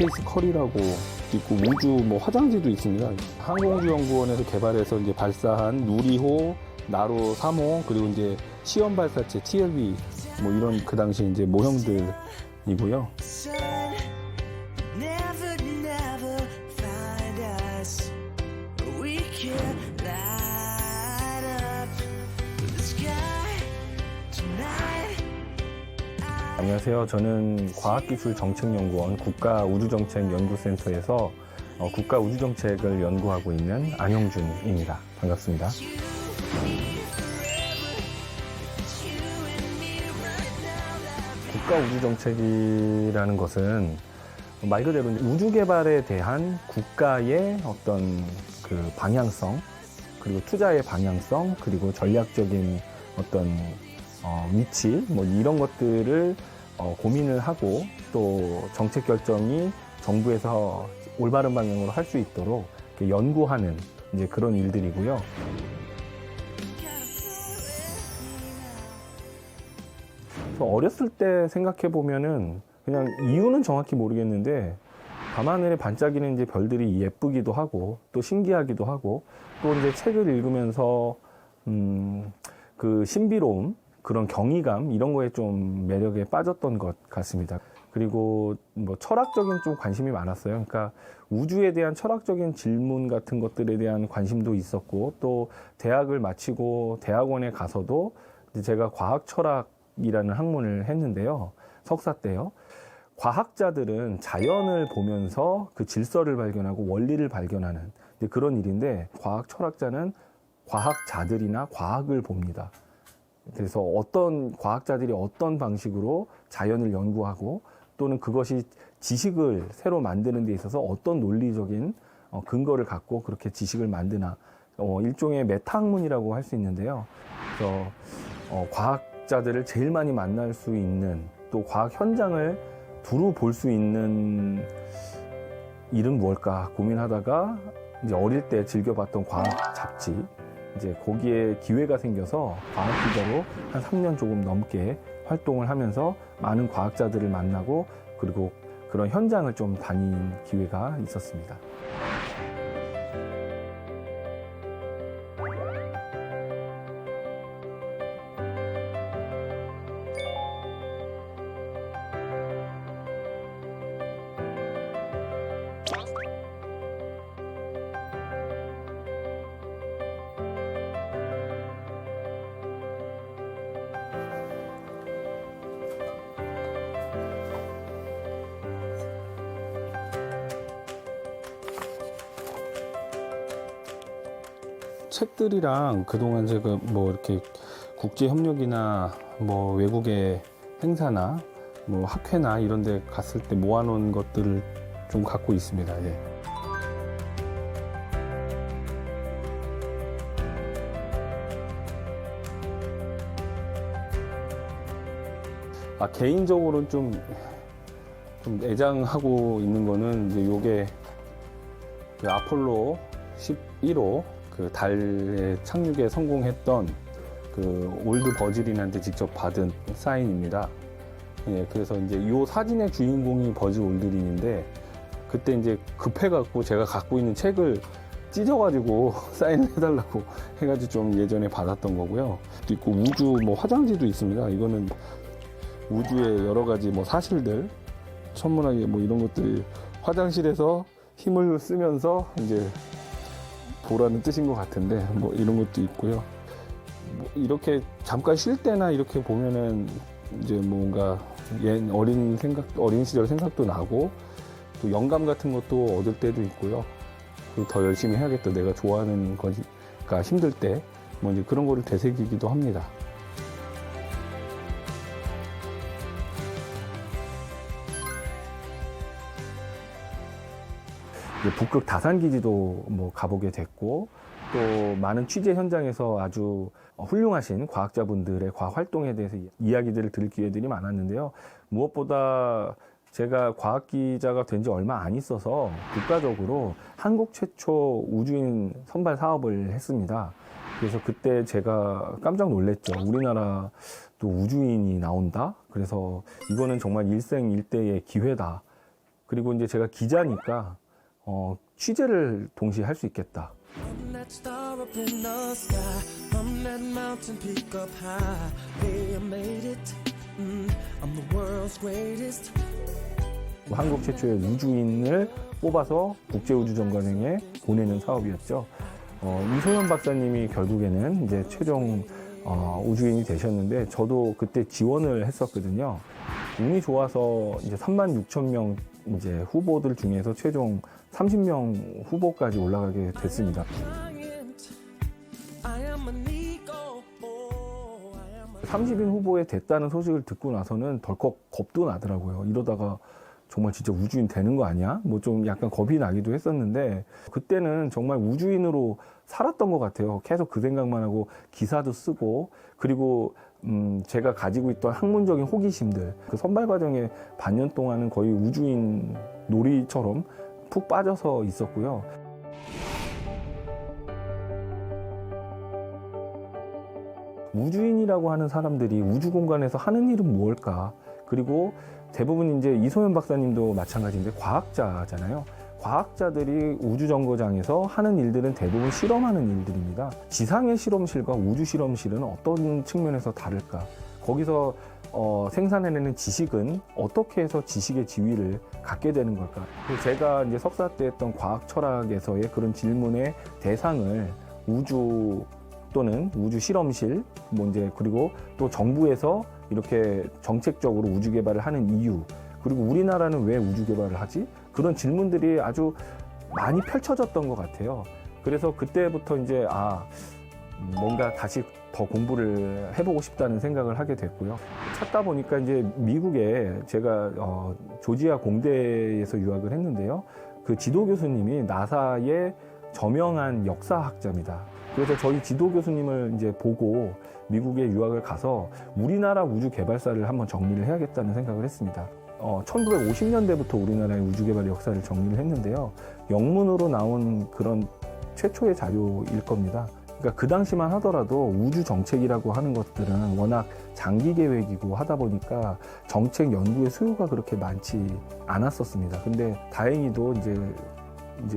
스페이스 컬이라고 있고 우주 뭐 화장지도 있습니다. 항공우주연구원에서 개발해서 이제 발사한 누리호, 나로 3호 그리고 이제 시험 발사체 TLB 뭐 이런 그 당시 이제 모형들이고요. 안녕하세요. 저는 과학기술정책연구원 국가우주정책연구센터에서 국가우주정책을 연구하고 있는 안영준입니다. 반갑습니다. 국가우주정책이라는 것은 말 그대로 우주 개발에 대한 국가의 어떤 그 방향성, 그리고 투자의 방향성, 그리고 전략적인 어떤 위치, 뭐 이런 것들을 고민을 하고 또 정책 결정이 정부에서 올바른 방향으로 할 수 있도록 연구하는 이제 그런 일들이고요. 어렸을 때 생각해 보면은 그냥 이유는 정확히 모르겠는데 밤하늘에 반짝이는 이제 별들이 예쁘기도 하고 또 신기하기도 하고 또 이제 책을 읽으면서 그 신비로움, 그런 경이감 이런 거에 좀 매력에 빠졌던 것 같습니다. 그리고 뭐 철학적인 좀 관심이 많았어요. 그러니까 우주에 대한 철학적인 질문 같은 것들에 대한 관심도 있었고 또 대학을 마치고 대학원에 가서도 제가 과학 철학이라는 학문을 했는데요. 석사 때요. 과학자들은 자연을 보면서 그 질서를 발견하고 원리를 발견하는 그런 일인데 과학 철학자는 과학자들이나 과학을 봅니다. 그래서 어떤 과학자들이 어떤 방식으로 자연을 연구하고 또는 그것이 지식을 새로 만드는 데 있어서 어떤 논리적인 근거를 갖고 그렇게 지식을 만드나 일종의 메타학문이라고 할 수 있는데요. 그래서 과학자들을 제일 많이 만날 수 있는 또 과학 현장을 두루 볼 수 있는 일은 무엇일까 고민하다가 이제 어릴 때 즐겨봤던 과학 잡지 이제 거기에 기회가 생겨서 과학 기자로 한 3년 조금 넘게 활동을 하면서 많은 과학자들을 만나고 그리고 그런 현장을 좀 다닌 기회가 있었습니다. 책들이랑 그동안 제가 뭐 이렇게 국제 협력이나 뭐 외국의 행사나 뭐 학회나 이런 데 갔을 때 모아놓은 것들을 좀 갖고 있습니다. 예. 개인적으로는 좀 애장하고 있는 거는 이제 요게 그 아폴로 11호 그 달에 착륙에 성공했던 그 올드 버즈린한테 직접 받은 사인입니다. 예, 그래서 이제 이 사진의 주인공이 버즈 올드린인데 그때 이제 급해갖고 제가 갖고 있는 책을 찢어가지고 사인을 해달라고 해가지고 좀 예전에 받았던 거고요. 또 있고 우주 뭐 화장지도 있습니다. 이거는 우주의 여러 가지 뭐 사실들, 천문학의 뭐 이런 것들 화장실에서 힘을 쓰면서 이제 보라는 뜻인 것 같은데 뭐 이런 것도 있고요. 뭐 이렇게 잠깐 쉴 때나 이렇게 보면은 이제 뭔가 어린 시절 생각도 나고 또 영감 같은 것도 얻을 때도 있고요. 그리고 더 열심히 해야겠다. 내가 좋아하는 거니까 힘들 때 뭐 이제 그런 거를 되새기기도 합니다. 북극 다산기지도 뭐 가보게 됐고 또 많은 취재 현장에서 아주 훌륭하신 과학자분들의 과학 활동에 대해서 이야기들을 들을 기회들이 많았는데요. 무엇보다 제가 과학 기자가 된 지 얼마 안 있어서 국가적으로 한국 최초 우주인 선발 사업을 했습니다. 그래서 그때 제가 깜짝 놀랐죠. 우리나라도 우주인이 나온다? 그래서 이거는 정말 일생일대의 기회다. 그리고 이제 제가 기자니까 취재를 동시에 할 수 있겠다. I'm that star up in the sky. I'm that mountain peak up high. Hey, I made it. I'm the world's greatest. 한국 최초의 우주인을 뽑아서 국제우주정거장에 보내는 사업이었죠. 이소연 박사님이 결국에는 이제 최종 우주인이 되셨는데 저도 그때 지원을 했었거든요. 운이 좋아서 이제 36,000명 이제 후보들 중에서 최종 30명 후보까지 올라가게 됐습니다. Giant. I am an eagle. Oh, I am a 30인 후보에 됐다는 소식을 듣고 나서는 덜컥 겁도 나더라고요. 이러다가 정말 진짜 우주인 되는 거 아니야? 뭐 좀 약간 겁이 나기도 했었는데 그때는 정말 우주인으로 살았던 것 같아요. 계속 그 생각만 하고 기사도 쓰고 그리고 제가 가지고 있던 학문적인 호기심들 그 선발 과정에 반년 동안은 거의 우주인 놀이처럼 푹 빠져서 있었고요. 우주인이라고 하는 사람들이 우주 공간에서 하는 일은 무엇일까? 그리고 대부분 이제 이소연 박사님도 마찬가지인데 과학자잖아요. 과학자들이 우주정거장에서 하는 일들은 대부분 실험하는 일들입니다. 지상의 실험실과 우주 실험실은 어떤 측면에서 다를까? 거기서 생산해내는 지식은 어떻게 해서 지식의 지위를 갖게 되는 걸까? 제가 이제 석사 때 했던 과학 철학에서의 그런 질문의 대상을 우주 또는 우주 실험실, 뭐 이제 그리고 또 정부에서 이렇게 정책적으로 우주 개발을 하는 이유, 그리고 우리나라는 왜 우주 개발을 하지? 그런 질문들이 아주 많이 펼쳐졌던 것 같아요. 그래서 그때부터 이제 뭔가 다시 더 공부를 해보고 싶다는 생각을 하게 됐고요. 찾다 보니까 이제 미국에 제가 조지아 공대에서 유학을 했는데요. 그 지도 교수님이 나사의 저명한 역사학자입니다. 그래서 저희 지도 교수님을 이제 보고 미국에 유학을 가서 우리나라 우주 개발사를 한번 정리를 해야겠다는 생각을 했습니다. 1950년대부터 우리나라의 우주 개발 역사를 정리를 했는데요. 영문으로 나온 그런 최초의 자료일 겁니다. 그러니까 그 당시만 하더라도 우주 정책이라고 하는 것들은 워낙 장기 계획이고 하다 보니까 정책 연구의 수요가 그렇게 많지 않았었습니다. 근데 다행히도 이제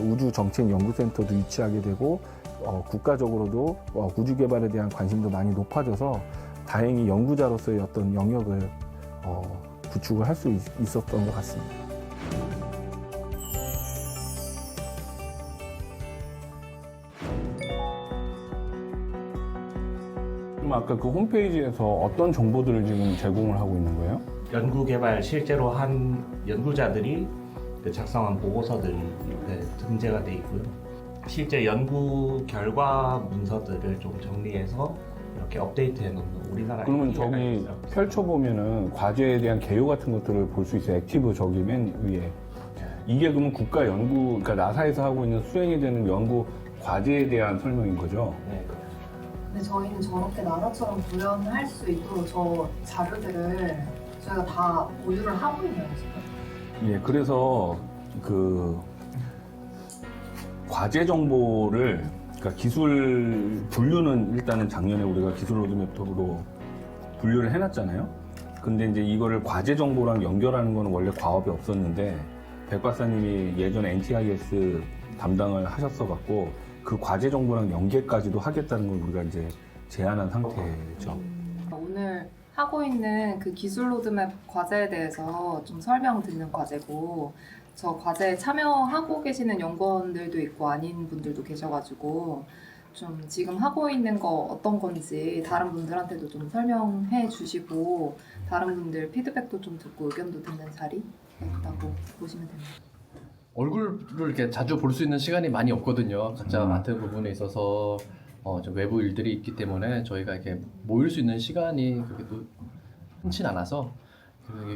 우주 정책 연구센터도 유치하게 되고 국가적으로도 우주 개발에 대한 관심도 많이 높아져서 다행히 연구자로서의 어떤 영역을 구축을 할 수 있었던 것 같습니다. 그럼 아까 그 홈페이지에서 어떤 정보들을 지금 제공을 하고 있는 거예요? 연구 개발 실제로 한 연구자들이 그 작성한 보고서들이 이렇게 등재가 돼 있고요. 실제 연구 결과 문서들을 좀 정리해서 이렇게 업데이트해 놓는 우리나라. 그러면 저기 펼쳐보면은 과제에 대한 개요 같은 것들을 볼 수 있어요. 액티브 저기 맨 위에. 이게 그러면 국가 연구, 그러니까 나사에서 하고 있는 수행이 되는 연구 과제에 대한 설명인 거죠? 네. 근데 저희는 저렇게 나사처럼 구현할 수 있도록 저 자료들을 저희가 다 보유를 하고 있는 지금. 예, 그래서 그 과제 정보를 그러니까 기술 분류는 일단은 작년에 우리가 기술 로드맵으로 분류를 해놨잖아요. 근데 이제 이거를 과제 정보랑 연결하는 거는 원래 과업이 없었는데 백 박사님이 예전에 NTIS 담당을 하셨어 갖고 그 과제 정보랑 연계까지도 하겠다는 걸 우리가 이제 제안한 상태죠. 오늘 하고 있는 그 기술 로드맵 과제에 대해서 좀 설명 듣는 과제고 저 과제에 참여하고 계시는 연구원들도 있고 아닌 분들도 계셔가지고 좀 지금 하고 있는 거 어떤 건지 다른 분들한테도 좀 설명해 주시고 다른 분들 피드백도 좀 듣고 의견도 듣는 자리였다고 보시면 됩니다. 얼굴을 이렇게 자주 볼 수 있는 시간이 많이 없거든요. 각자 맡은 부분에 있어서 좀 외부 일들이 있기 때문에 저희가 이렇게 모일 수 있는 시간이 그렇게 또 흔치 않아서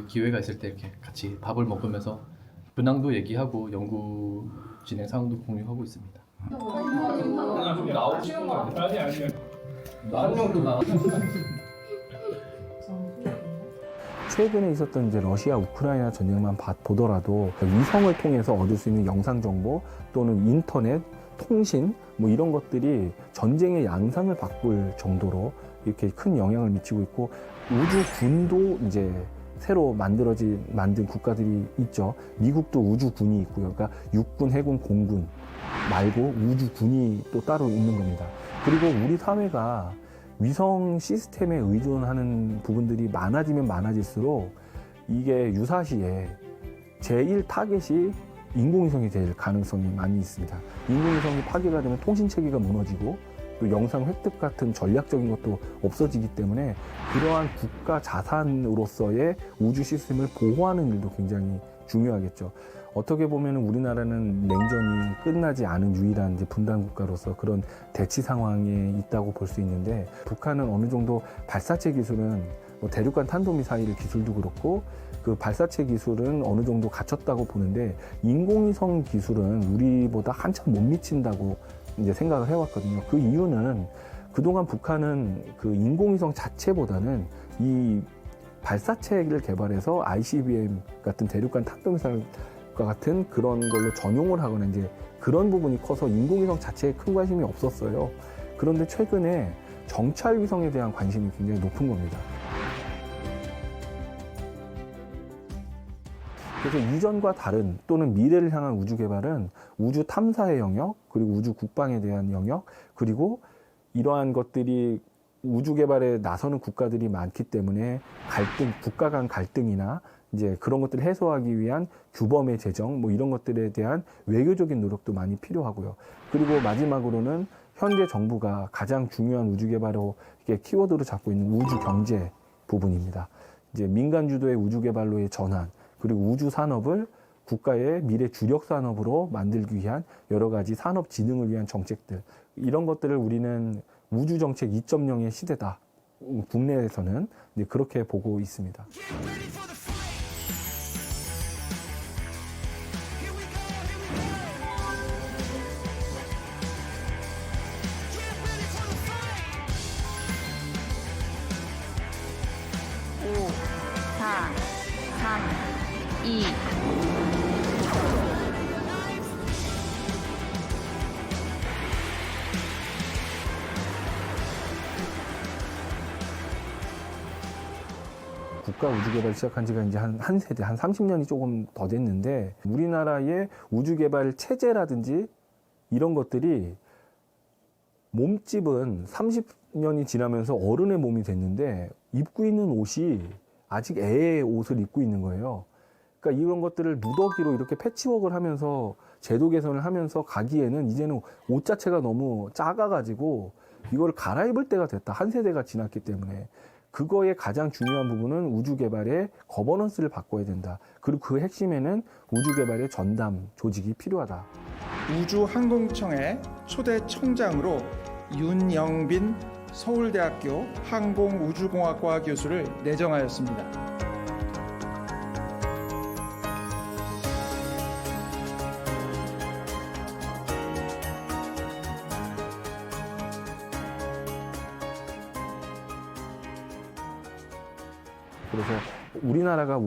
기회가 있을 때 이렇게 같이 밥을 먹으면서 근황도 얘기하고 연구 진행 상황도 공유하고 있습니다. 최근에 있었던 이제 러시아 우크라이나 전쟁만 보더라도 위성을 통해서 얻을 수 있는 영상 정보 또는 인터넷, 통신 뭐 이런 것들이 전쟁의 양상을 바꿀 정도로 이렇게 큰 영향을 미치고 있고 우주군도 이제 새로 만든 국가들이 있죠. 미국도 우주군이 있고요. 그러니까 육군, 해군, 공군 말고 우주군이 또 따로 있는 겁니다. 그리고 우리 사회가 위성 시스템에 의존하는 부분들이 많아지면 많아질수록 이게 유사시에 제1 타겟이 인공위성이 될 가능성이 많이 있습니다. 인공위성이 파괴가 되면 통신체계가 무너지고 또 영상 획득 같은 전략적인 것도 없어지기 때문에 그러한 국가 자산으로서의 우주 시스템을 보호하는 일도 굉장히 중요하겠죠. 어떻게 보면 우리나라는 냉전이 끝나지 않은 유일한 이제 분단 국가로서 그런 대치 상황에 있다고 볼 수 있는데, 북한은 어느 정도 발사체 기술은 뭐 대륙간 탄도미사일 기술도 그렇고 그 발사체 기술은 어느 정도 갖췄다고 보는데, 인공위성 기술은 우리보다 한참 못 미친다고 이제 생각을 해왔거든요. 그 이유는 그동안 북한은 그 인공위성 자체보다는 이 발사체를 개발해서 ICBM 같은 대륙간 탄도미사일과 같은 그런 걸로 전용을 하거나 이제 그런 부분이 커서 인공위성 자체에 큰 관심이 없었어요. 그런데 최근에 정찰위성에 대한 관심이 굉장히 높은 겁니다. 그래서 이전과 다른 또는 미래를 향한 우주 개발은 우주 탐사의 영역, 그리고 우주 국방에 대한 영역, 그리고 이러한 것들이 우주 개발에 나서는 국가들이 많기 때문에 국가 간 갈등이나 이제 그런 것들을 해소하기 위한 규범의 제정, 뭐 이런 것들에 대한 외교적인 노력도 많이 필요하고요. 그리고 마지막으로는 현재 정부가 가장 중요한 우주 개발로 이렇게 키워드로 잡고 있는 우주 경제 부분입니다. 이제 민간 주도의 우주 개발로의 전환, 그리고 우주 산업을 국가의 미래 주력 산업으로 만들기 위한 여러 가지 산업 진흥을 위한 정책들, 이런 것들을 우리는 우주 정책 2.0의 시대다. 국내에서는 그렇게 보고 있습니다. 국가 우주 개발 시작한 지가 이제 한 세대, 한 30년이 조금 더 됐는데, 우리나라의 우주 개발 체제라든지 이런 것들이 몸집은 30년이 지나면서 어른의 몸이 됐는데 입고 있는 옷이 아직 애의 옷을 입고 있는 거예요. 그러니까 이런 것들을 누더기로 이렇게 패치워크를 하면서 제도 개선을 하면서 가기에는 이제는 옷 자체가 너무 작아가지고 이걸 갈아입을 때가 됐다. 한 세대가 지났기 때문에. 그거의 가장 중요한 부분은 우주 개발의 거버넌스를 바꿔야 된다. 그리고 그 핵심에는 우주 개발의 전담 조직이 필요하다. 우주항공청의 초대 청장으로 윤영빈 서울대학교 항공우주공학과 교수를 내정하였습니다. 그래서 우리나라가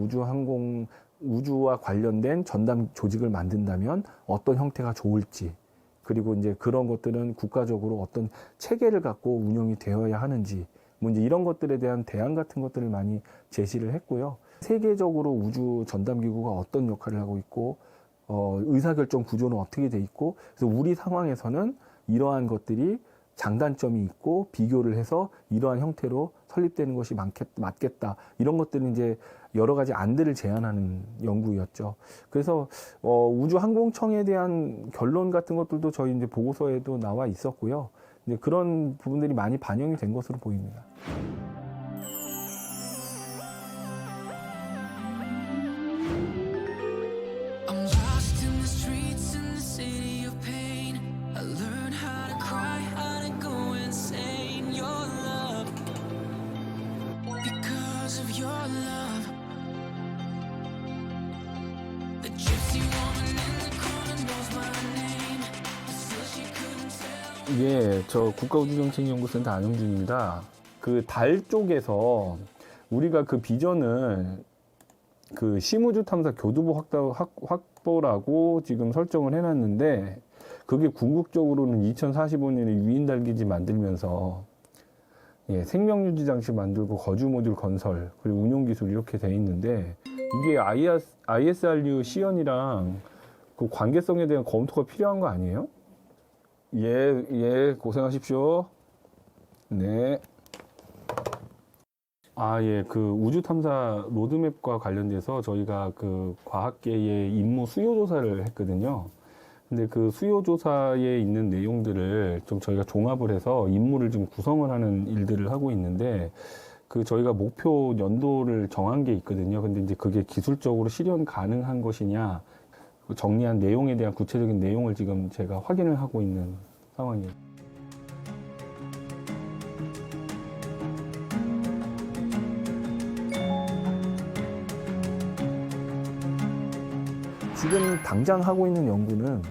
우주와 관련된 전담 조직을 만든다면 어떤 형태가 좋을지, 그리고 이제 그런 것들은 국가적으로 어떤 체계를 갖고 운영이 되어야 하는지, 뭐 이제 이런 것들에 대한 대안 같은 것들을 많이 제시를 했고요. 세계적으로 우주 전담 기구가 어떤 역할을 하고 있고, 의사결정 구조는 어떻게 돼 있고, 그래서 우리 상황에서는 이러한 것들이 장단점이 있고 비교를 해서 이러한 형태로 설립되는 것이 맞겠다. 이런 것들은 이제 여러 가지 안들을 제안하는 연구였죠. 그래서 우주항공청에 대한 결론 같은 것들도 저희 이제 보고서에도 나와 있었고요. 이제 그런 부분들이 많이 반영이 된 것으로 보입니다. I'm lost in the streets in the city of pain. I learned how to cry, how to go insane. Your love, because of your love. The gypsy woman in the corner knows my name. Still she couldn't tell. 예, 저 국가우주정책연구센터 안영준입니다. 그 달 쪽에서 우리가 그 비전을 그 심우주 탐사 교두보 확보라고 지금 설정을 해놨는데, 그게 궁극적으로는 2045년에 유인 달기지 만들면서 예, 생명유지 장치 만들고 거주 모듈 건설 그리고 운용 기술 이렇게 돼 있는데 이게 ISRU 시연이랑 그 관계성에 대한 검토가 필요한 거 아니에요? 예, 고생하십시오. 네. 예, 그 우주 탐사 로드맵과 관련돼서 저희가 그 과학계의 임무 수요 조사를 했거든요. 근데 그 수요 조사에 있는 내용들을 좀 저희가 종합을 해서 임무를 좀 구성을 하는 일들을 하고 있는데 그 저희가 목표 연도를 정한 게 있거든요. 근데 이제 그게 기술적으로 실현 가능한 것이냐 그 정리한 내용에 대한 구체적인 내용을 지금 제가 확인을 하고 있는 상황이에요. 지금 당장 하고 있는 연구는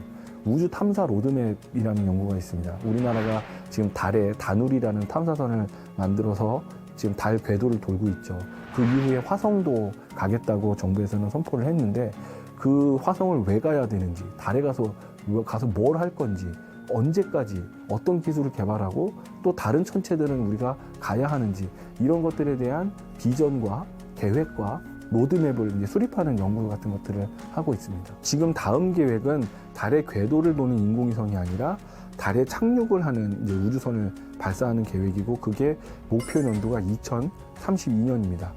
우주 탐사 로드맵이라는 연구가 있습니다. 우리나라가 지금 달에 다누리라는 탐사선을 만들어서 지금 달 궤도를 돌고 있죠. 그 이후에 화성도 가겠다고 정부에서는 선포를 했는데 그 화성을 왜 가야 되는지, 달에 가서 뭘 할 건지, 언제까지 어떤 기술을 개발하고 또 다른 천체들은 우리가 가야 하는지 이런 것들에 대한 비전과 계획과 로드맵을 이제 수립하는 연구 같은 것들을 하고 있습니다. 지금 다음 계획은 달의 궤도를 도는 인공위성이 아니라 달에 착륙을 하는 이제 우주선을 발사하는 계획이고 그게 목표 연도가 2032년입니다.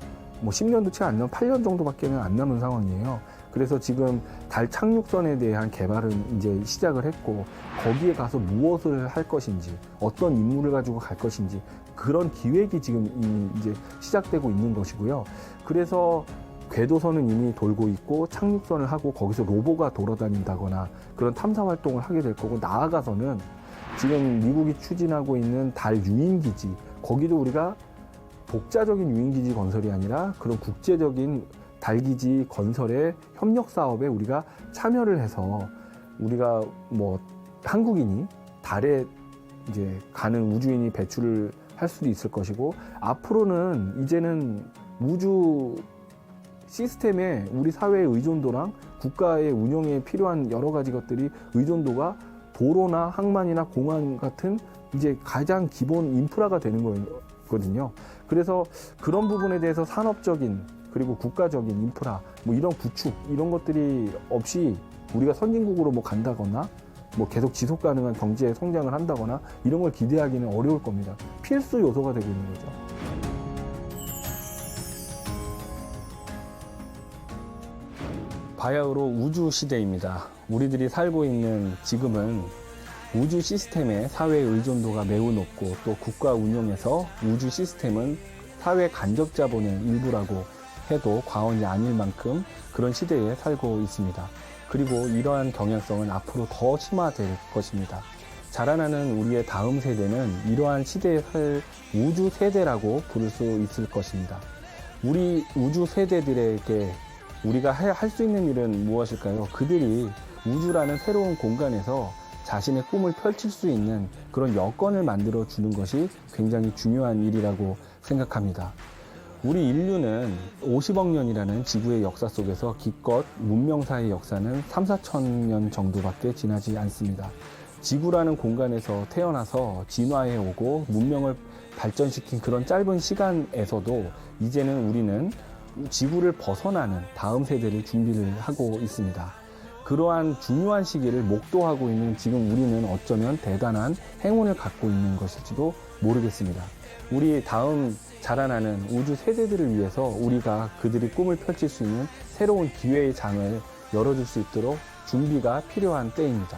뭐 10년도 채 안 남은 8년 정도밖에 안 남은 상황이에요. 그래서 지금 달 착륙선에 대한 개발은 이제 시작을 했고 거기에 가서 무엇을 할 것인지 어떤 임무를 가지고 갈 것인지 그런 기획이 지금 이제 시작되고 있는 것이고요. 그래서 궤도선은 이미 돌고 있고 착륙선을 하고 거기서 로보가 돌아다닌다거나 그런 탐사 활동을 하게 될 거고 나아가서는 지금 미국이 추진하고 있는 달 유인기지 거기도 우리가 독자적인 유인기지 건설이 아니라 그런 국제적인 달기지 건설의 협력 사업에 우리가 참여를 해서 우리가 뭐 한국인이 달에 이제 가는 우주인이 배출을 할 수도 있을 것이고 앞으로는 이제는 우주 시스템에 우리 사회의 의존도랑 국가의 운영에 필요한 여러 가지 것들이 의존도가 도로나 항만이나 공항 같은 이제 가장 기본 인프라가 되는 거거든요. 그래서 그런 부분에 대해서 산업적인 그리고 국가적인 인프라 뭐 이런 구축 이런 것들이 없이 우리가 선진국으로 뭐 간다거나 뭐 계속 지속 가능한 경제 성장을 한다거나 이런 걸 기대하기는 어려울 겁니다. 필수 요소가 되고 있는 거죠. 바야흐로 우주 시대입니다. 우리들이 살고 있는 지금은 우주 시스템의 사회 의존도가 매우 높고 또 국가 운영에서 우주 시스템은 사회 간접 자본의 일부라고 해도 과언이 아닐 만큼 그런 시대에 살고 있습니다. 그리고 이러한 경향성은 앞으로 더 심화될 것입니다. 자라나는 우리의 다음 세대는 이러한 시대에 살 우주 세대라고 부를 수 있을 것입니다. 우리 우주 세대들에게 우리가 할 수 있는 일은 무엇일까요? 그들이 우주라는 새로운 공간에서 자신의 꿈을 펼칠 수 있는 그런 여건을 만들어 주는 것이 굉장히 중요한 일이라고 생각합니다. 우리 인류는 50억 년이라는 지구의 역사 속에서 기껏 문명사의 역사는 3, 4천 년 정도밖에 지나지 않습니다. 지구라는 공간에서 태어나서 진화해 오고 문명을 발전시킨 그런 짧은 시간에서도 이제는 우리는 지구를 벗어나는 다음 세대를 준비를 하고 있습니다. 그러한 중요한 시기를 목도하고 있는 지금 우리는 어쩌면 대단한 행운을 갖고 있는 것일지도 모르겠습니다. 우리 다음 자라나는 우주 세대들을 위해서 우리가 그들이 꿈을 펼칠 수 있는 새로운 기회의 장을 열어줄 수 있도록 준비가 필요한 때입니다.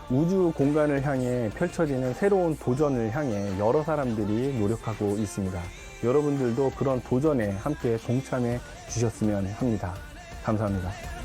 우주 공간을 향해 펼쳐지는 새로운 도전을 향해 여러 사람들이 노력하고 있습니다. 여러분들도 그런 도전에 함께 동참해 주셨으면 합니다. 감사합니다.